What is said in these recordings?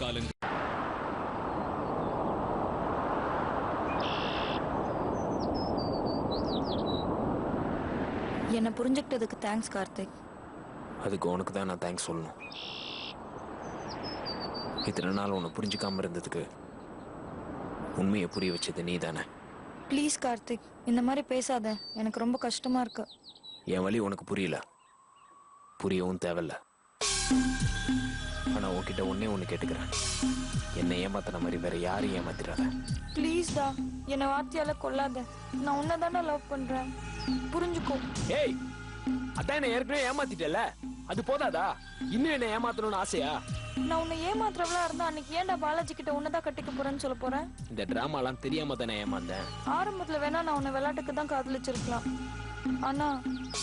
காலங்கள். என்ன புரிஞ்சுக்கிட்டதுக்கு தேங்க்ஸ் கார்த்திக். அதுக்கு உனக்கு தான் நான் தேங்க்ஸ் சொல்லணும். இத்தனை நாள் உன்னை புரிஞ்சுக்காம இருந்ததுக்கு உண்மையை புரிய வச்சது நீ தானே. ப்ளீஸ் கார்த்திக், இந்த மாதிரி பேசாத. எனக்கு ரொம்ப கஷ்டமா இருக்கு. என் வழி உனக்கு புரியல, புரியவும் தேவையில்ல. ஆனா உன்கிட்ட ஒன்னு கேட்டுக்கிறேன். என்னை ஏமாத்தின மாதிரி வேற யாரையும் ஏமாத்திராத. ப்ளீஸ் டா, என்னை வார்த்தையால கொல்லாத. நான் உன்னை தானே லவ் பண்றேன், புரிஞ்சுக்கோ. ஏய், அதான் என்ன ஏற்கனவே ஏமாத்திட்டல, அது போதாதா? இன்னும் என்ன ஏமாத்தணும்னு ஆசையா? நான் உன்னை ஏமாத்துறவளா இருந்தா அன்னைக்கு ஏன்டா பாலாஜி கிட்ட உன்னதான் கட்டிக்க போறேன்னு சொல்ல போறேன்? இந்த டிராமாலாம் தெரியாம தானே ஏமாந்தேன். ஆரம்பத்துல வேணா நான் உன்னை விளையாட்டுக்கு தான் காதலிச்சிருக்கலாம். ஆனா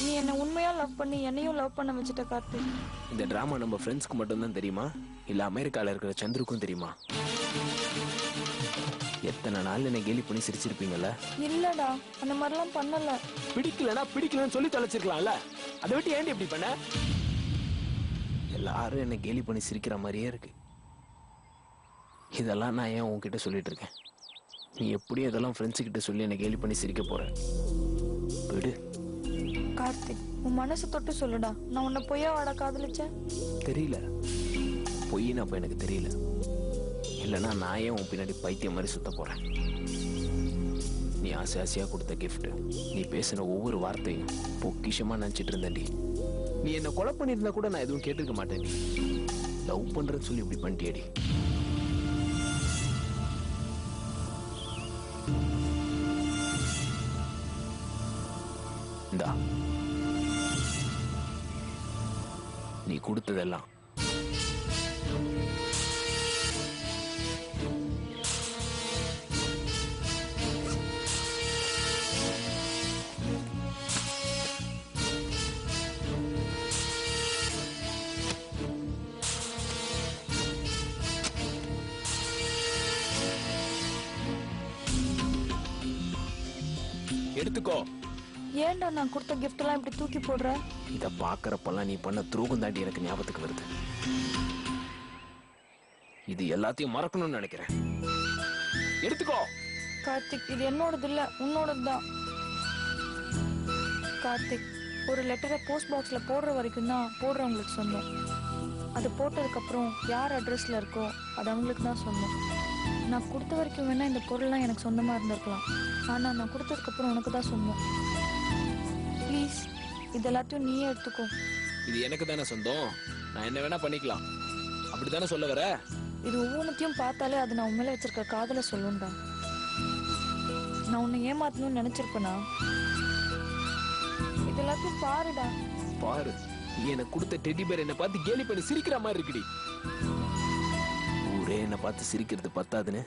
நீ என்ன உண்மையா லவ் பண்ணி என்னையும் லவ் பண்ண வச்சுட்ட கார்த்திக். இந்த டிராமா நம்ம ஃப்ரெண்ட்ஸ்க்கு மட்டும்தான் தெரியுமா, இல்ல அமெரிக்கால இருக்கிற சந்துருக்கும் தெரியுமா? எத்தனை நாள் என்ன கேலி பண்ணி சிரிச்சிருப்பீங்கல்ல? இல்லடா, அந்த மாதிரிலாம் பண்ணல. பிடிக்கலன்னா பிடிக்கலன்னு சொல்லி தொலைச்சிருக்கலாம்ல, அதை விட்டு ஏன் இப்படி பண்ண? எல்லாரும் என்ன கேலி பண்ணி சிரிக்கிற மாதிரியே இருக்கு. இதெல்லாம் நான் ஏன் உன்கிட்ட சொல்லிட்டு இருக்கேன்? நீ எப்படியும் இதெல்லாம் ஃப்ரெண்ட்ஸ் கிட்ட சொல்லி என்ன கேலி பண்ணி சிரிக்க போற. விடு கார்த்திக், உன் மனசு தொட்டு சொல்லுடா. நான் உன்னை பொய்யா வாடா காதலிச்சேன்? தெரியல, பொய்ன்னு அப்ப எனக்கு தெரியல. இல்லைன்னா நான் ஏன் உன் பின்னாடி பைத்தியம் மாதிரி சுத்த போறேன்? நீ ஆசை ஆசையா கொடுத்த கிஃப்ட், நீ பேசின ஒவ்வொரு வார்த்தையும் பொக்கிஷமா நினைச்சிட்டு இருந்தேன்டி. நீ என்ன கொலை பண்ணிருந்தா கூட நான் எதுவும் கேட்டிருக்க மாட்டேன்டி. லவ் பண்றேன்னு சொல்லி இப்படி பண்ணிட்டியடி. இந்தா, நீ கொடுத்ததெல்லாம் எடுத்துக்கோ. ஏன்டா நான் கொடுத்த கிஃப்ட் எல்லாம் இப்படி தூக்கி போடுற? இத பாக்குறப்பெல்லாம் நீ பண்ண துரோகம் தாண்டி எனக்கு ஞாபகத்துக்கு வருது. இது எல்லாத்தையும் மறக்கணும்னு நினைக்கிறேன். எடுத்துக்கோ. கார்த்திக், இது என்னோடது இல்ல, உன்னோடது தான். கார்த்திக், ஒரு லெட்டரை போஸ்ட் பாக்ஸ்ல போடுற வரைக்கும் தான் போடுறவங்களுக்கு சொன்னோம். அது போட்டதுக்கு அப்புறம் யார் அட்ரஸ்ல இருக்கோ அது அவங்களுக்கு தான் சொன்னோம். நான் கொடுத்த வரைக்கும் வேணா இந்த பொருள்லாம் எனக்கு சொந்தமா இருந்திருக்கலாம். ஆனா நான் கொடுத்ததுக்கு அப்புறம் உனக்கு தான் சொன்னோம். ப்ளீஸ், இது எல்லாத்தையும் நீயே எடுத்துக்கோ. இது எனக்கு தானே சொந்தம், நான் என்ன வேணா பண்ணிக்கலாம். அப்படித்தானே சொல்ல வர? இது ஒவ்வொன்றத்தையும் பார்த்தாலே அது நான் உண்மையில வச்சிருக்க காதல சொல்லுண்டா. நான் உன்னை ஏமாத்தணும்னு நினைச்சிருப்பேனா? இது எல்லாத்தையும் பாருடா. பாரு, நீ எனக்கு கொடுத்த டெடி பேர் என்ன பார்த்து கேலி பண்ணி சிரிக்கிற மாதிரி இருக்குடி. ஊரே என்ன பார்த்து சிரிக்கிறது பத்தாதுன்னு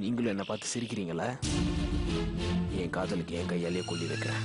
நீங்களும் என்ன பார்த்து சிரிக்கிறீங்களா? என் காதலுக்கு என் கையாலேயே கொல்லி வைக்கிறேன்.